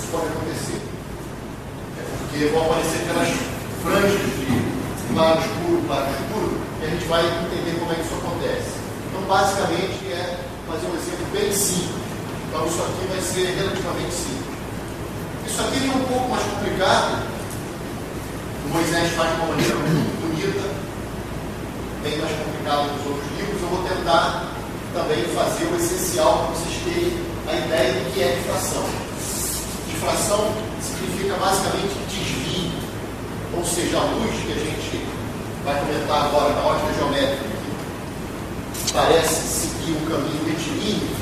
isso pode acontecer. Porque vão aparecer aquelas franjas de claro escuro, e a gente vai entender como é que isso acontece. Então, basicamente, é fazer um exemplo bem simples. Então, isso aqui vai ser relativamente simples. Isso aqui é um pouco mais complicado. O Moisés faz de uma maneira muito bonita, bem mais complicado que os outros livros. Eu vou tentar também fazer o essencial para vocês terem a ideia do que é difração. Difração significa basicamente desvio, ou seja, a luz que a gente vai comentar agora na ótica geométrica, que parece seguir um caminho retilíneo.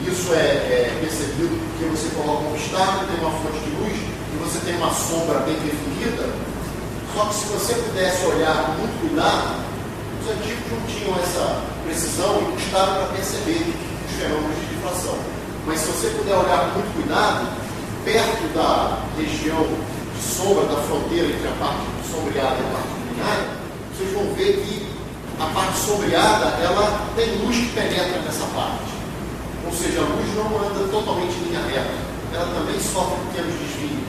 Isso é percebido porque você coloca um obstáculo, tem uma fonte de luz e você tem uma sombra bem definida. Só que se você pudesse olhar com muito cuidado, os antigos não tinham essa precisão e custaram para perceber os fenômenos de difração. Mas se você puder olhar com muito cuidado, perto da região de sombra, da fronteira entre a parte sombreada e a parte iluminada, vocês vão ver que a parte sombreada, ela tem luz que penetra nessa parte. Ou seja, a luz não anda totalmente em linha reta. Ela também sofre pequenos desvios.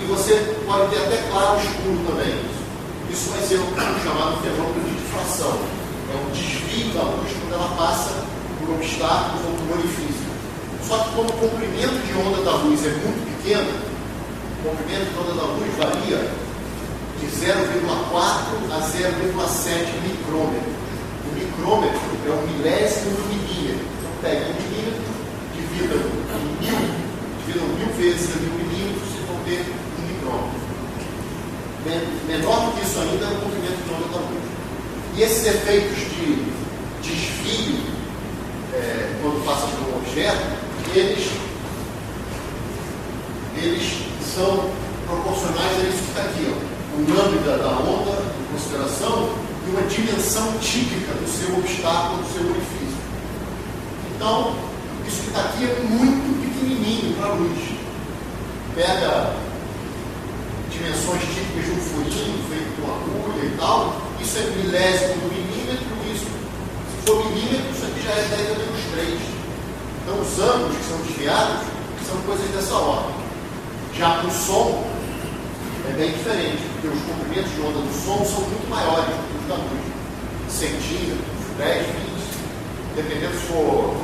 E você pode ter até claro escuro também. Isso vai ser o chamado fenômeno de difração. É um desvio da luz quando ela passa por obstáculos ou por orifícios. Só que como o comprimento de onda da luz é muito pequeno, o comprimento de onda da luz varia de 0,4 a 0,7 micrômetro. O micrômetro é um milésimo do milímetro. Então pega um milímetro, dividam mil vezes a 1000 milímetros, vocês vão ter um micrômetro. Menor do que isso ainda é o comprimento de onda da luz. E esses efeitos de desvio, quando passa por um objeto, eles são proporcionais a isso que está aqui, o lambda da onda, em consideração, e uma dimensão típica do seu obstáculo, do seu orifício. Então, isso que está aqui é muito pequenininho para a luz. Pega dimensões típicas de um furinho feito com agulha e tal, isso é milésimo do milímetro, isso, se for milímetro, isso aqui já é 10 a menos 3. Então, os ângulos que são desviados são coisas dessa ordem. Já o som é bem diferente, porque os comprimentos de onda do som são muito maiores do que os da luz. Centímetros, 10, 20. Dependendo se for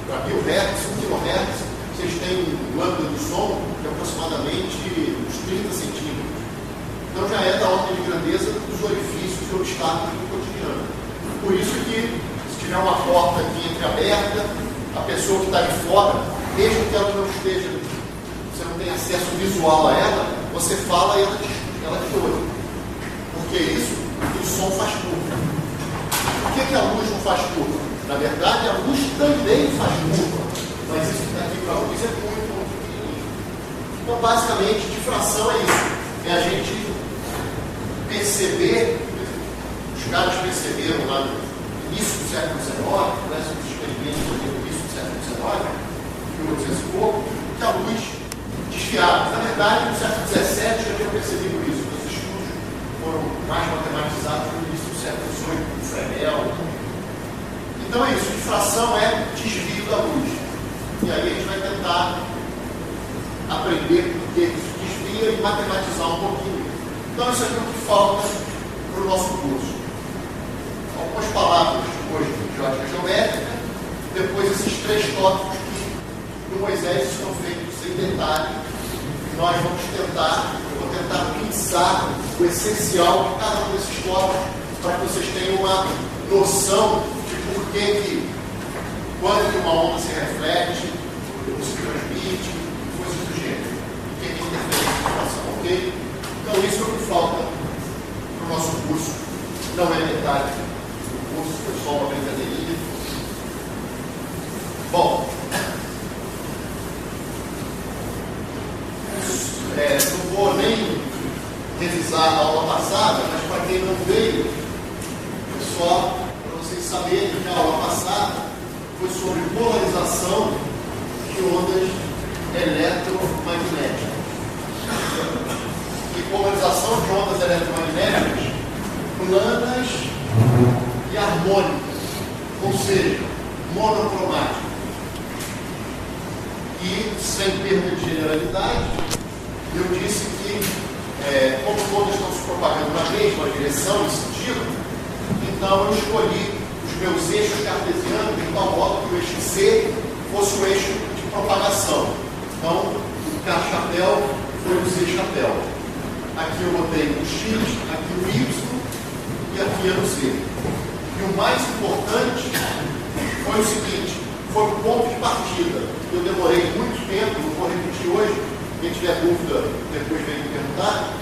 para 1000 Hz, 1 kHz, vocês têm um lambda do som de aproximadamente uns 30 centímetros. Então já é da ordem de grandeza dos orifícios e obstáculos do cotidiano. Por isso que, se tiver uma porta aqui entreaberta, a pessoa que está de fora, mesmo que ela não esteja, você não tenha acesso visual a ela, você fala e ela te ouve. Porque isso, o som faz curva. Por que a luz não faz curva? Na verdade, a luz também faz curva, mas isso que está aqui para a luz é muito pequenininho. Então, basicamente, difração é isso. É a gente perceber, os caras perceberam lá no início do século XIX, começam os experimentos no início do século XIX, 1800 e pouco, que a luz desviava. Na verdade, no século XVII já tinham percebido isso. Os estudos foram mais matematizados no início do século XVIII, com Fresnel. Então é isso, difração é desvio da luz. E aí a gente vai tentar aprender por que isso desvia e matematizar um pouquinho. Então isso aqui é o que falta para o nosso curso. Algumas palavras hoje de ótica geométrica, depois esses 3 tópicos que no Moisés estão feitos sem detalhe. Nós vamos tentar, eu vou tentar pensar o essencial de cada um desses tópicos para que vocês tenham uma noção de por que quando uma onda se reflete, ou se transmite, coisas do gênero. O que é interferência de difração, ok? Então isso é o que falta para o nosso curso. Não é metade do curso, foi só uma brincadeirinha. Bom, não vou nem revisar a aula passada, mas para quem não veio, é só para vocês saberem que a aula passada foi sobre polarização de ondas eletromagnéticas. E polarização de ondas eletromagnéticas planas e harmônicas, ou seja, monocromáticas. E, sem perda de generalidade, eu disse que, como todas estão se propagando na mesma direção e sentido, então eu escolhi os meus eixos cartesianos de tal modo que o eixo C fosse o eixo de propagação. Então, o K-chapéu foi o Z-chapéu. Aqui eu botei o X, aqui o Y e aqui era o Z. E o mais importante foi o seguinte, foi o ponto de partida. Eu demorei muito tempo, não vou repetir hoje, quem tiver dúvida depois vem me perguntar.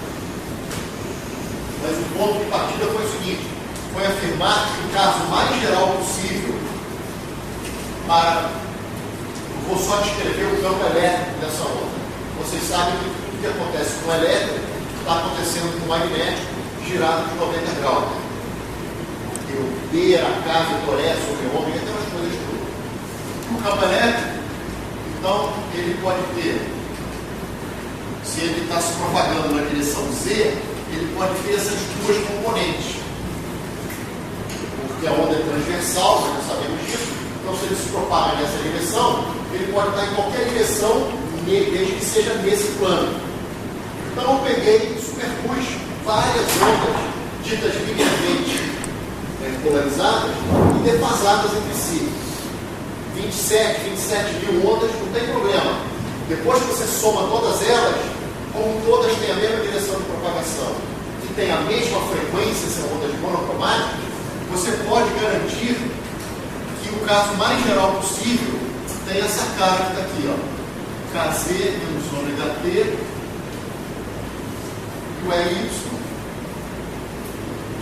Mas o ponto de partida foi o seguinte, foi afirmar que o caso mais geral possível para... Eu vou só descrever o campo elétrico dessa onda. Vocês sabem que tudo que acontece com o elétrico está acontecendo com o magnético girado de 90 graus. Porque o B, a K, o Toré, sobre o ômega, tem umas coisas todas. O campo elétrico, então, ele pode ter, se ele está se propagando na direção Z, ele pode ter essas duas componentes. Porque a onda é transversal, nós já sabemos disso, então se ele se propaga nessa direção, ele pode estar em qualquer direção, desde que seja nesse plano. Então eu peguei e superpus várias ondas ditas linearmente polarizadas e defasadas entre si. 27 mil ondas, não tem problema. Depois que você soma todas elas, como todas têm a mesma direção de propagação e têm a mesma frequência, são ondas monocromáticas, você pode garantir que o caso mais geral possível tem essa cara que está aqui, ó. KZ menos ômega T, e o EY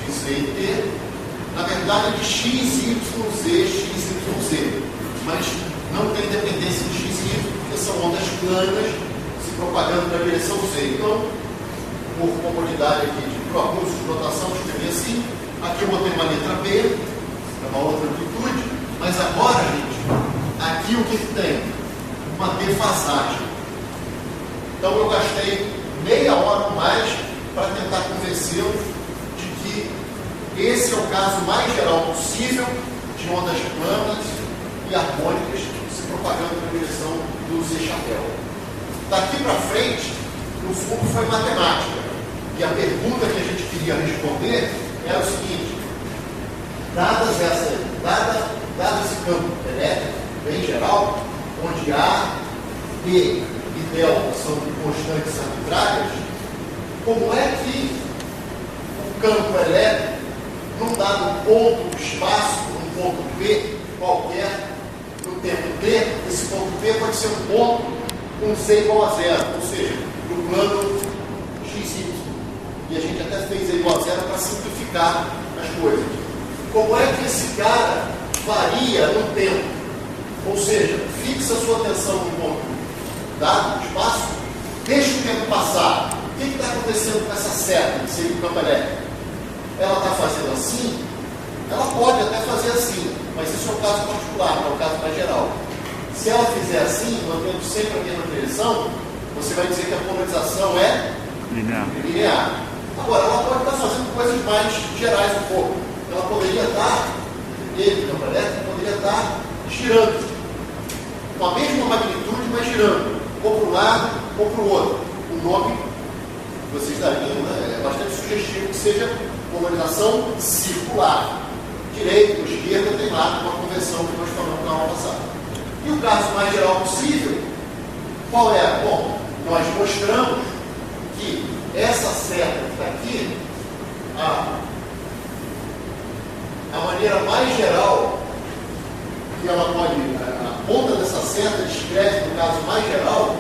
de Z e T, na verdade é de XYZ, XYZ, mas não tem dependência de X e Y, porque são ondas planas se propagando na direção Z. Então, por comodidade aqui de propulso de notação, eu escrevi assim. Aqui eu botei uma letra B, é uma outra amplitude, mas agora, gente, aqui o que tem? Uma defasagem. Então eu gastei meia hora ou mais para tentar convencê-los de que esse é o caso mais geral possível de ondas planas e harmônicas se propagando na direção do Z-chapéu. Daqui para frente, no fundo, foi matemática. E a pergunta que a gente queria responder era o seguinte: dado esse campo elétrico bem geral, onde A, B e delta são constantes arbitrárias, como é que o campo elétrico, num dado ponto do espaço, num ponto P qualquer, no tempo T, esse ponto P pode ser um ponto com Z igual a zero, ou seja, no plano XY. E a gente até fez Z igual a zero para simplificar as coisas. Como é que esse cara varia no tempo? Ou seja, fixa sua atenção no ponto dado, no espaço, deixa o tempo passar. O que está acontecendo com essa seta, que seria o campo elétrico? Ela está fazendo assim? Ela pode até fazer assim, mas isso é um caso particular, não é um caso mais geral. Se ela fizer assim, mantendo sempre a mesma direção, você vai dizer que a polarização é linear. Agora, ela pode estar fazendo coisas mais gerais um pouco. Ela poderia estar, o campo elétrico poderia estar girando com a mesma magnitude, mas girando, ou para um lado ou para o outro. O nome, vocês dariam, né, é bastante sugestivo que seja polarização circular. Direita ou esquerda tem lá uma convenção que nós falamos na aula passada. E o caso mais geral possível, qual é? Bom, nós mostramos que essa seta que está aqui, a maneira mais geral que ela pode, a ponta dessa seta descreve, no caso mais geral,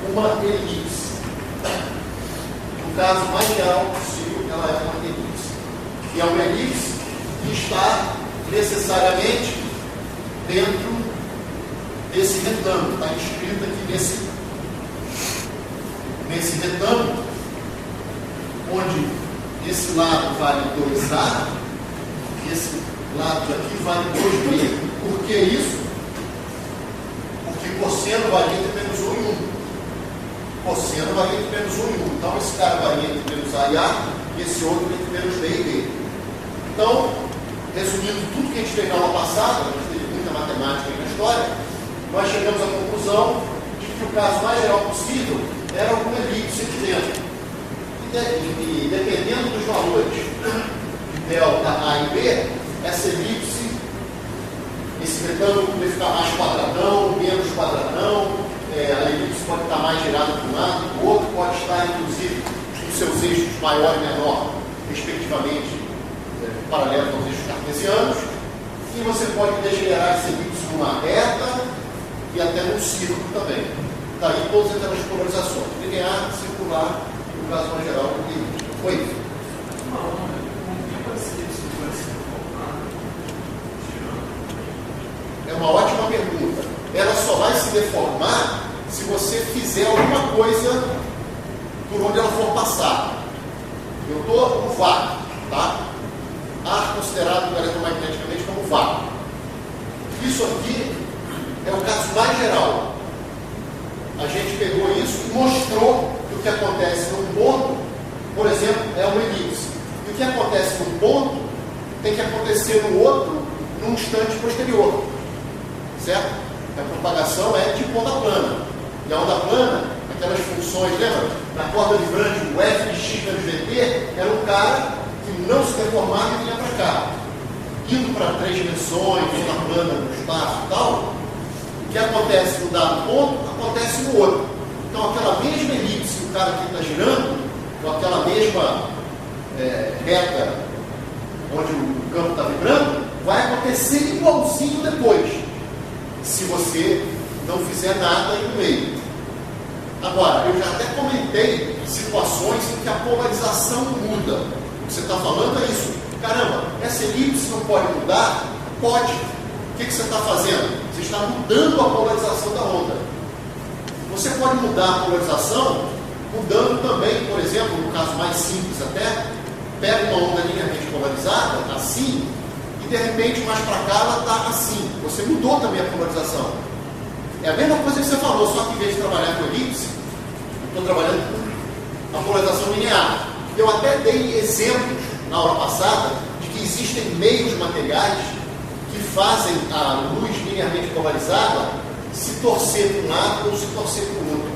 uma elipse. No caso mais geral possível, ela é uma elipse. E é uma elipse que está necessariamente dentro desse retângulo. Está escrito aqui nesse retângulo, onde esse lado vale 2A, esse lado aqui vale 2B. Por que isso? Porque cosseno varia entre menos 1 e 1. Cosseno varia entre menos 1 e 1. Então, esse cara varia entre menos A e A, e esse outro entre menos B e B. Então, resumindo tudo que a gente fez na aula passada, a gente teve muita matemática aí na história, nós chegamos à conclusão de que o caso mais geral possível era alguma elipse aqui dentro. E dependendo dos valores de delta A e B, essa elipse, esse retângulo pode ficar mais quadradão, menos quadradão, a elipse pode estar mais girada para um lado, o outro pode estar, inclusive, os seus eixos maior e menor, respectivamente, paralelos aos eixos cartesianos, e você pode degenerar essa elipse numa reta e até num círculo também. Daí todas aquelas polarizações, linear, circular, no caso mais geral, foi isso. É uma ótima pergunta. Ela só vai se deformar se você fizer alguma coisa por onde ela for passar. Eu estou no vácuo, tá? Ar considerado eletromagneticamente como vácuo. Isso aqui é o caso mais geral. A gente pegou isso e mostrou que o que acontece num ponto, por exemplo, é uma elipse. E o que acontece num ponto tem que acontecer no outro num instante posterior. Certo? A propagação é de onda plana. E a onda plana, aquelas funções, lembra? Na corda vibrante, o f de x menos vt era um cara que não se deformava e vinha para cá. Indo para 3 dimensões, onda plana no espaço e tal, o que acontece no dado ponto, acontece no outro. Então, aquela mesma elipse que o cara aqui está girando, ou aquela mesma reta onde o campo está vibrando, vai acontecer igualzinho depois, se você não fizer nada aí no meio. Agora, eu já até comentei situações em que a polarização muda. O que você está falando é isso. Caramba, essa elipse não pode mudar? Pode. O que você está fazendo? Você está mudando a polarização da onda. Você pode mudar a polarização mudando também, por exemplo, no caso mais simples até, pega uma onda linearmente polarizada, assim, e de repente mais para cá ela está assim. Você mudou também a polarização. É a mesma coisa que você falou, só que em vez de trabalhar com elipse, eu estou trabalhando com a polarização linear. Eu até dei exemplos na aula passada de que existem meios materiais que fazem a luz linearmente polarizada se torcer para um lado ou se torcer para o outro.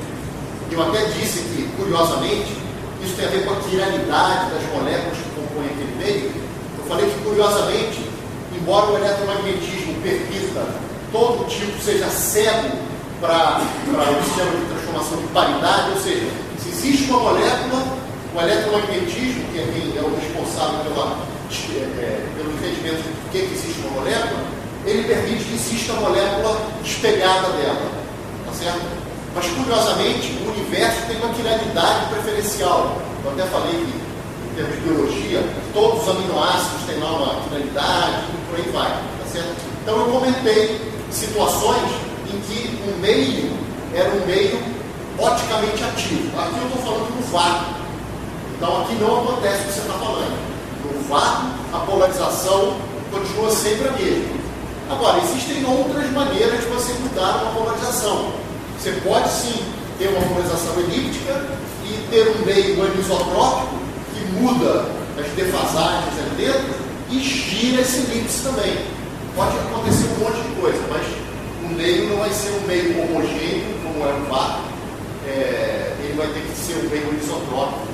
Eu até disse que, curiosamente, isso tem a ver com a quiralidade das moléculas que compõem aquele meio. Eu falei que, curiosamente, embora o eletromagnetismo permita todo tipo, seja cego para o sistema de transformação de paridade, ou seja, se existe uma molécula, o eletromagnetismo, que é quem é o responsável pelo entendimento de que existe uma molécula, ele permite que exista a molécula espelhada dela, tá certo? Mas, curiosamente, o universo tem uma quiralidade preferencial. Eu até falei que, em termos de biologia, todos os aminoácidos têm lá uma quiralidade e por aí vai, tá certo? Então, eu comentei situações em que o meio era um meio oticamente ativo. Aqui eu estou falando do vácuo. Então, aqui não acontece o que você está falando. No vácuo, a polarização continua sempre a mesma. Agora, existem outras maneiras de você mudar uma polarização. Você pode, sim, ter uma polarização elíptica e ter um meio anisotrópico que muda as defasagens ali dentro e gira esse elipse também. Pode acontecer um monte de coisa, mas o meio não vai ser um meio homogêneo, como é o vácuo. Ele vai ter que ser um meio anisotrópico.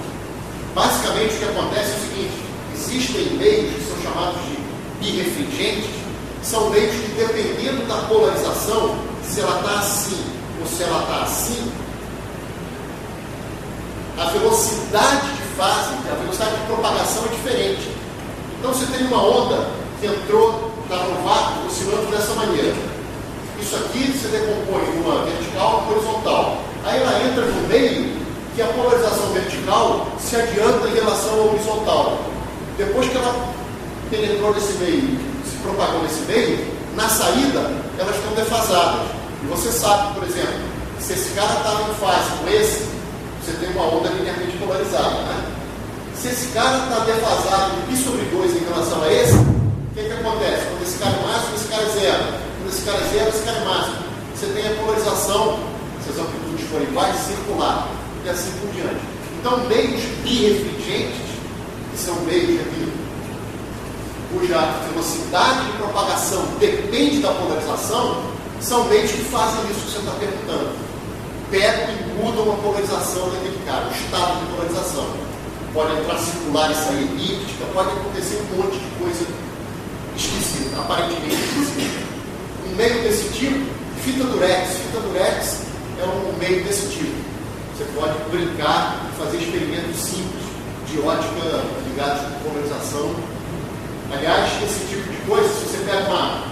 Basicamente, o que acontece é o seguinte: existem meios que são chamados de birrefringentes, que são meios que, dependendo da polarização, se ela está assim ou se ela está assim, a velocidade de fase, a velocidade de propagação é diferente. Então, você tem uma onda que entrou, está no vácuo, oscilando dessa maneira. Isso aqui você decompõe numa vertical e horizontal. Aí ela entra no meio, que a polarização vertical se adianta em relação ao horizontal. Depois que ela penetrou nesse meio, se propagou nesse meio, na saída elas estão defasadas. E você sabe, por exemplo, se esse cara estava em fase com esse, você tem uma onda linearmente polarizada, né? Se esse cara está defasado de π/2 em relação a esse, o que acontece? Quando esse cara é máximo, esse cara é zero. Quando esse cara é zero, esse cara é máximo. Você tem a polarização, se as amplitudes forem iguais, circular, e assim por diante. Então, meios birrefringentes, que são meios aqui, cuja velocidade de propagação depende da polarização, são meios que fazem isso que você está perguntando. pegam e mudam a polarização daquele cara, o estado de polarização. Pode entrar circular e sair elíptica, pode acontecer um monte de coisa esquisita, aparentemente esquisita. Um meio desse tipo, fita durex. Fita durex é um meio desse tipo. Você pode brincar e fazer experimentos simples de ótica ligados com polarização. Aliás, esse tipo de coisa, se você pega uma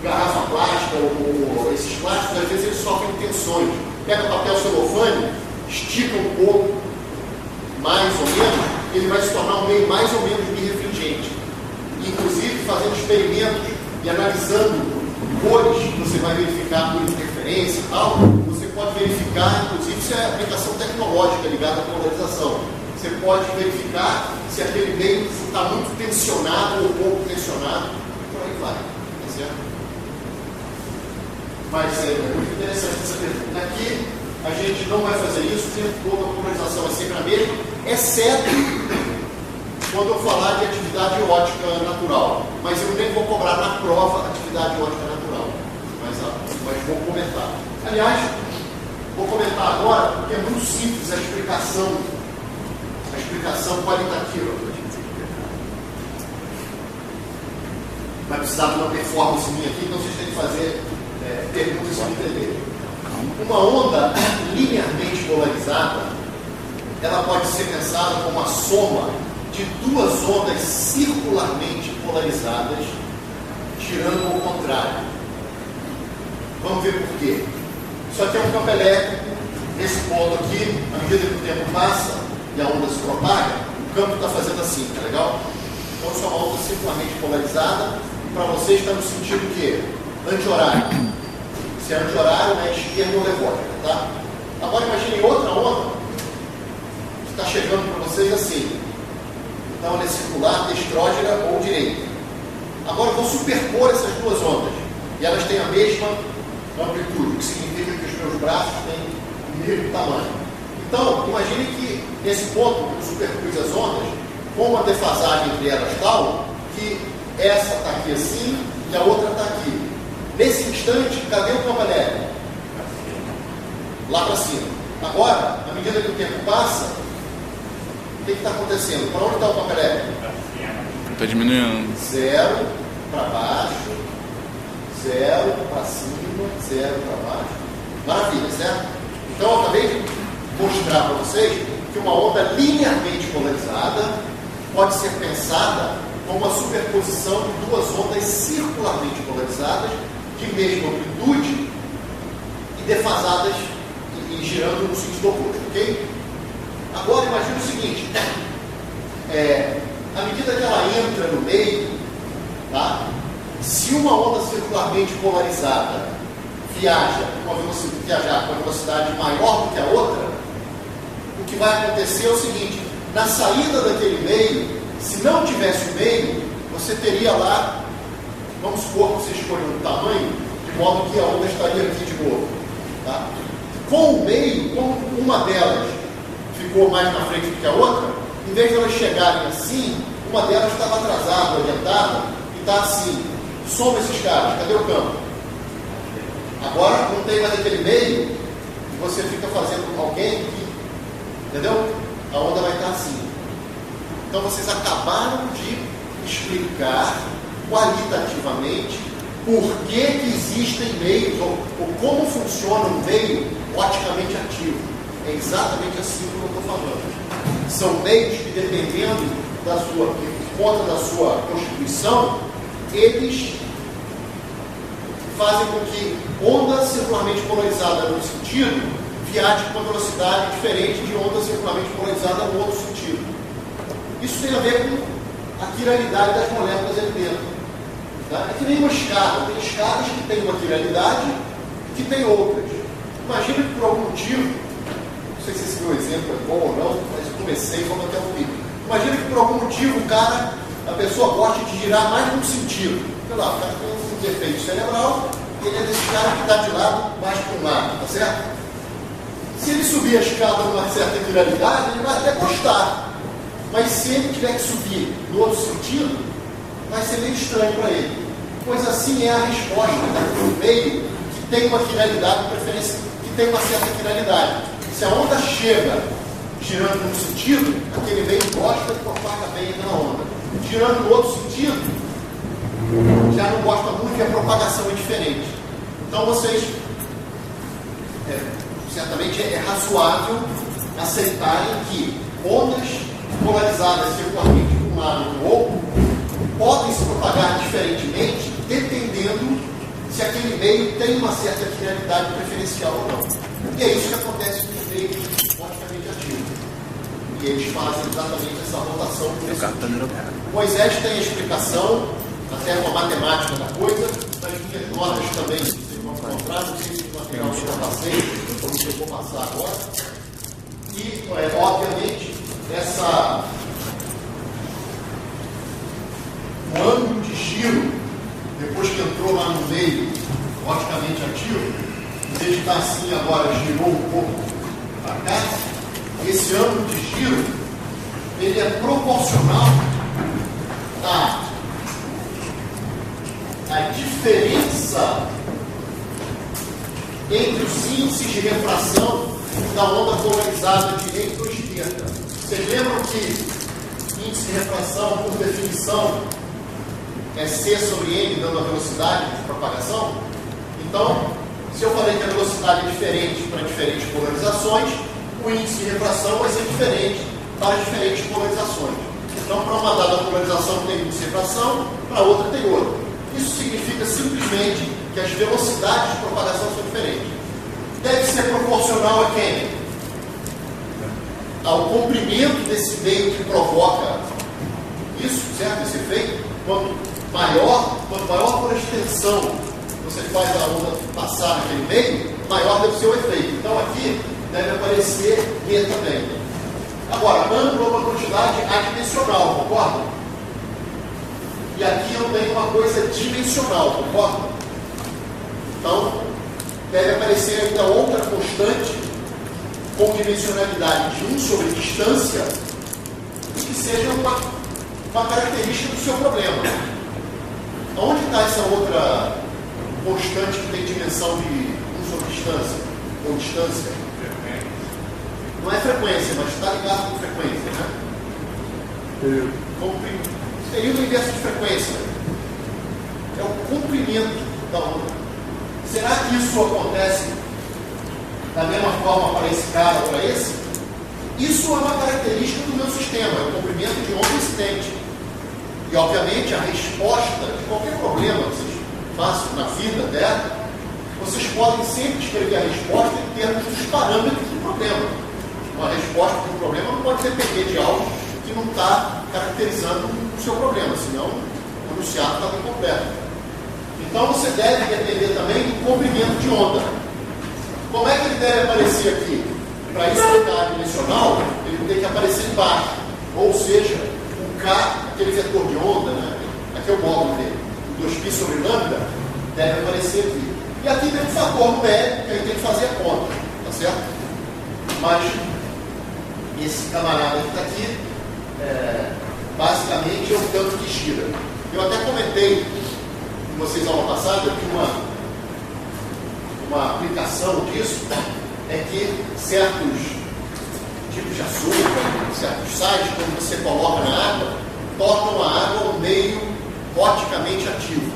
garrafa plástica ou esses plásticos, às vezes eles sofrem tensões. Pega papel celofane, estica um pouco, mais ou menos, ele vai se tornar um meio mais ou menos birrefringente. Inclusive, fazendo experimentos e analisando cores que você vai verificar por interferência e tal, você pode verificar, inclusive, se é aplicação tecnológica ligada à polarização. Você pode verificar se aquele meio está muito tensionado ou pouco tensionado, por aí vai, tá certo? Mas é muito interessante essa pergunta. Aqui, a gente não vai fazer isso, o tempo todo a polarização é sempre a mesma, exceto quando eu falar de atividade ótica natural. Mas eu nem vou cobrar na prova atividade ótica natural. Mas vou comentar. Aliás, vou comentar agora, porque é muito simples a explicação qualitativa. Vai precisar de uma performance minha aqui, então vocês têm que fazer perguntas para entender. Uma onda linearmente polarizada, ela pode ser pensada como a soma de duas ondas circularmente polarizadas, tirando o contrário. Vamos ver por quê. Isso aqui é um campo elétrico. Nesse ponto aqui, à medida que o tempo passa e a onda se propaga, o campo está fazendo assim, tá legal? Então, isso é uma onda circularmente polarizada. Para você está no sentido que anti-horário. Se é anti-horário, é esquerda ou levótica, tá? Agora imagine outra onda que está chegando para vocês assim. Então ela é circular, destrógena ou direita. Agora eu vou superpor essas duas ondas. E elas têm a mesma amplitude, o que significa que os meus braços têm o mesmo tamanho. Então, imagine que nesse ponto eu superpus as ondas com uma defasagem entre elas tal que essa está aqui assim e a outra está aqui. Nesse instante, cadê o campo elétrico? Lá para cima. Agora, à medida que o tempo passa, o que está acontecendo? Para onde está o campo elétrico? Está diminuindo. 0 para baixo, 0 para cima, 0 para baixo. Maravilha, certo? Então, eu acabei de mostrar para vocês que uma onda linearmente polarizada pode ser pensada como uma superposição de duas ondas circularmente polarizadas de mesma amplitude e defasadas e girando no sentido oposto, ok? Agora imagine o seguinte, à medida que ela entra no meio, tá? Se uma onda circularmente polarizada viajar com uma velocidade maior do que a outra, o que vai acontecer é o seguinte, na saída daquele meio, se não tivesse o meio, você teria lá, vamos supor que você escolha um tamanho, de modo que a onda estaria aqui de novo. Tá? Com o meio, como uma delas ficou mais na frente do que a outra, em vez de elas chegarem assim, uma delas estava atrasada, orientada, e está assim. Soma esses caras, cadê o campo? Agora não tem mais aquele meio, e você fica fazendo com alguém que, entendeu? A onda vai estar assim. Então vocês acabaram de explicar qualitativamente por que existem meios, ou como funciona um meio oticamente ativo. É exatamente assim que eu estou falando. São meios que, dependendo por conta da sua constituição, eles fazem com que onda circularmente polarizada num sentido viaje com uma velocidade diferente de onda circularmente polarizada no outro sentido. Isso tem a ver com a quiralidade das moléculas ali dentro. Tá? É que nem uma escada. Tem escadas que têm uma quiralidade e que tem outras. Imagina que por algum motivo, não sei se esse meu exemplo é bom ou não, mas eu comecei e vamos até o fim. Imagina que por algum motivo a pessoa gosta de girar mais num sentido. Sei lá, o cara tem um defeito cerebral e ele é desse cara que está de lado mais para um lado, tá certo? Se ele subir a escada numa certa quiralidade, ele vai até gostar. Mas se ele tiver que subir no outro sentido, vai ser meio estranho para ele. Pois assim é a resposta do meio que tem uma quiralidade, preferência, que tem uma certa finalidade. Se a onda chega girando num sentido, aquele meio gosta e propaga bem ainda na onda. Girando no outro sentido, já não gosta muito e a propagação é diferente. Então vocês, certamente é razoável aceitarem que ondas polarizadas circularmente de um lado e do outro podem se propagar diferentemente dependendo se aquele meio tem uma certa finalidade preferencial ou não. E é isso que acontece com os meios quanticamente ativos. E eles fazem exatamente essa rotação. Moisés tem a explicação, até uma matemática da coisa, nas minhas notas também, vocês vão encontrar, não sei se o material que eu passei, ou se eu vou passar agora. E, obviamente, o ângulo de giro, depois que entrou lá no meio, quanticamente ativo, em vez de estar assim agora, girou um pouco para cá, esse ângulo de giro, ele é proporcional à diferença entre os índices de refração da onda polarizada direita ou esquerda. Vocês lembram que índice de refração, por definição, é C sobre M, dando a velocidade de propagação? Então, se eu falei que a velocidade é diferente para diferentes polarizações, o índice de refração vai ser diferente para diferentes polarizações. Então, para uma dada polarização tem índice de refração, para outra tem outra. Isso significa simplesmente que as velocidades de propagação são diferentes. Deve ser proporcional a quem? Ao comprimento desse meio que provoca isso, certo? Esse efeito. Quanto maior for a extensão você faz a onda passar naquele meio, maior deve ser o efeito. Então aqui deve aparecer B também. Agora, ângulo é uma quantidade adimensional, concorda? E aqui eu tenho uma coisa dimensional, concorda? Então, deve aparecer ainda outra constante com dimensionalidade de 1 sobre distância e que seja uma característica do seu problema. Onde está essa outra constante que tem dimensão de 1 sobre distância? Ou distância? Não é frequência, mas está ligado com frequência, né? Período inverso de frequência. É o comprimento da onda. Será que isso acontece da mesma forma para esse cara ou para esse? Isso é uma característica do meu sistema, é o comprimento de onda incidente. E, obviamente, a resposta de qualquer problema que vocês façam na vida dela, vocês podem sempre escrever a resposta em termos dos parâmetros do problema. Uma resposta para um problema não pode depender de algo que não está caracterizando o seu problema, senão o enunciado está incompleto. Então você deve depender também do comprimento de onda. Como é que ele deve aparecer aqui? Para isso ficar dimensional, ele tem que aparecer embaixo. Ou seja, o K, aquele vetor de onda, né? Aqui é o módulo dele. O 2π sobre lambda deve aparecer aqui. E aqui tem um fator numérico que a gente tem que fazer a conta. Tá certo? Mas esse camarada que está aqui, basicamente é o tanto que gira. Eu até comentei com vocês aula passada que uma aplicação disso é que certos tipos de açúcar, certos sais, quando você coloca na água, tornam a água um meio oticamente ativo.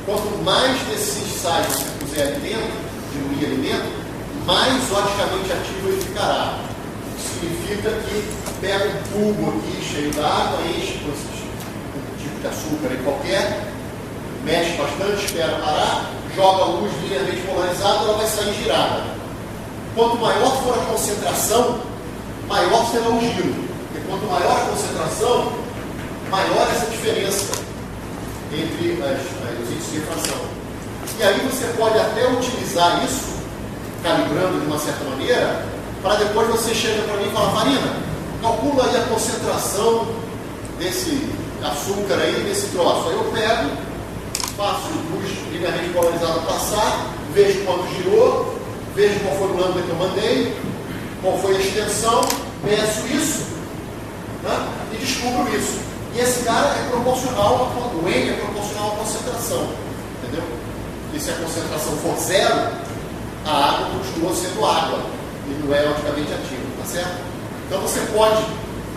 Quanto mais desses sais você puser ali dentro, diluir alimento, mais oticamente ativo ele ficará. Significa que pega um tubo aqui cheio d'água, enche com um tipo de açúcar em qualquer, mexe bastante, espera parar, joga a luz linearmente polarizada, ela vai sair girada. Quanto maior for a concentração, maior será o giro. E quanto maior a concentração, maior essa diferença entre os índices de refração. E aí você pode até utilizar isso, calibrando de uma certa maneira, para depois você chega para mim e fala: Marina, calcula aí a concentração desse açúcar aí, desse troço. Aí eu pego, faço luz linearmente polarizada passar, vejo quanto girou, vejo qual foi o lambda que eu mandei, qual foi a extensão, peço isso, né, e descubro isso. E esse cara é proporcional, o N é proporcional à concentração, entendeu? E se a concentração for 0, a água continua sendo água e não é logicamente ativo, tá certo? Então você pode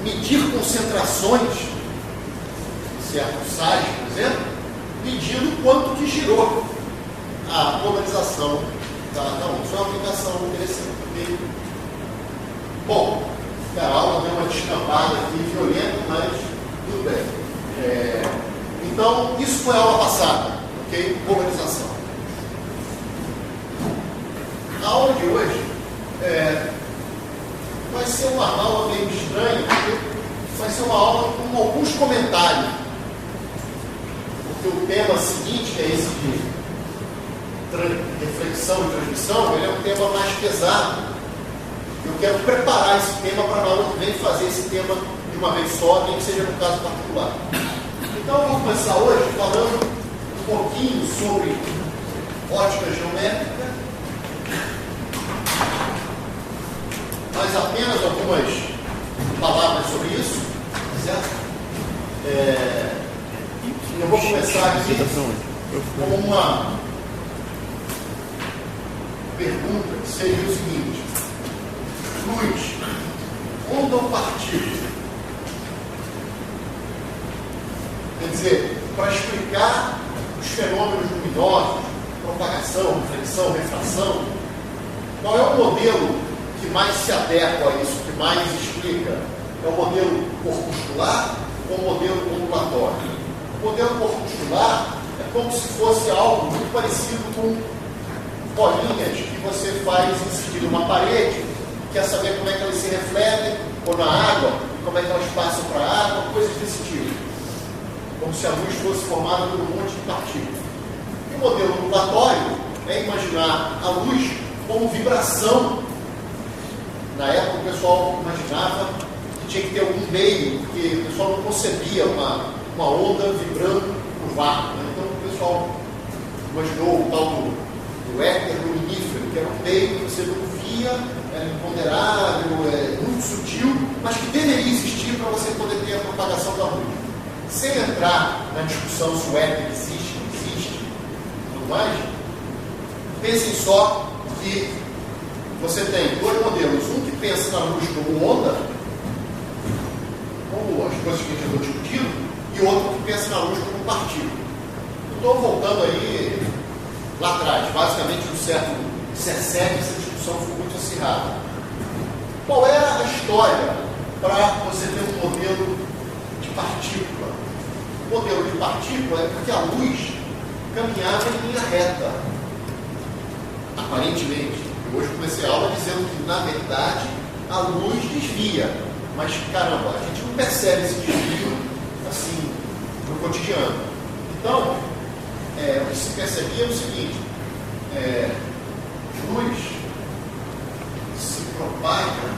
medir concentrações de certos sais, por exemplo, medindo quanto que girou a polarização da onda. Isso é uma aplicação interessante. Okay? Bom, a aula deu uma descampada aqui violenta, mas tudo bem. Então, isso foi a aula passada, ok? Polarização. A aula de hoje vai ser uma aula meio estranha, porque vai ser uma aula com alguns comentários. Porque o tema seguinte, que é esse de reflexão e transmissão, ele é um tema mais pesado. Eu quero preparar esse tema para na aula que vem fazer esse tema de uma vez só, nem que seja no caso particular. Então, eu vou começar hoje falando um pouquinho sobre ótica geométrica, mas apenas algumas palavras sobre isso, certo? Eu vou começar aqui com uma pergunta que seria o seguinte: luz, onda ou partícula? Quer dizer, para explicar os fenômenos luminosos, propagação, reflexão, refração, qual é o modelo que mais se adequa a isso, que mais explica? É o modelo corpuscular ou o modelo ondulatório? O modelo corpuscular é como se fosse algo muito parecido com bolinhas que você faz incidir numa parede, quer saber como é que elas se refletem, ou na água, como é que elas passam para a água, coisas desse tipo. Como se a luz fosse formada por um monte de partículas. E o modelo ondulatório é imaginar a luz como vibração. Na época o pessoal imaginava que tinha que ter algum meio, porque o pessoal não concebia uma onda vibrando no vácuo. Né? Então o pessoal imaginou o tal do éter luminífero, que era um meio que você não via, era imponderável, muito sutil, mas que deveria existir para você poder ter a propagação da luz. Sem entrar na discussão se o éter existe, não existe, e tudo mais, pensem só que você tem dois modelos, um que pensa na luz como onda, como as coisas que a gente andou discutindo, e outro que pensa na luz como partícula. Estou voltando aí lá atrás, basicamente no século XVII, essa discussão foi muito acirrada. Qual era a história para você ter um modelo de partícula? O modelo de partícula é porque a luz caminhava em linha reta, aparentemente. Eu hoje comecei a aula dizendo que, na verdade, a luz desvia, mas, caramba, a gente não percebe esse desvio assim no cotidiano. Então, o que se percebia é o seguinte: luz se propaga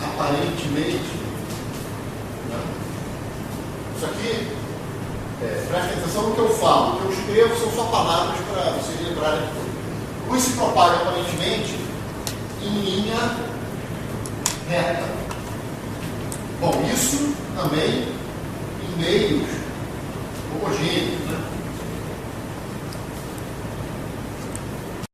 aparentemente. Isso aqui, presta atenção no que eu falo. O que eu escrevo são só palavras para vocês lembrarem de tudo. Luz se propaga aparentemente em linha reta. Bom, isso também em meios homogêneos, né?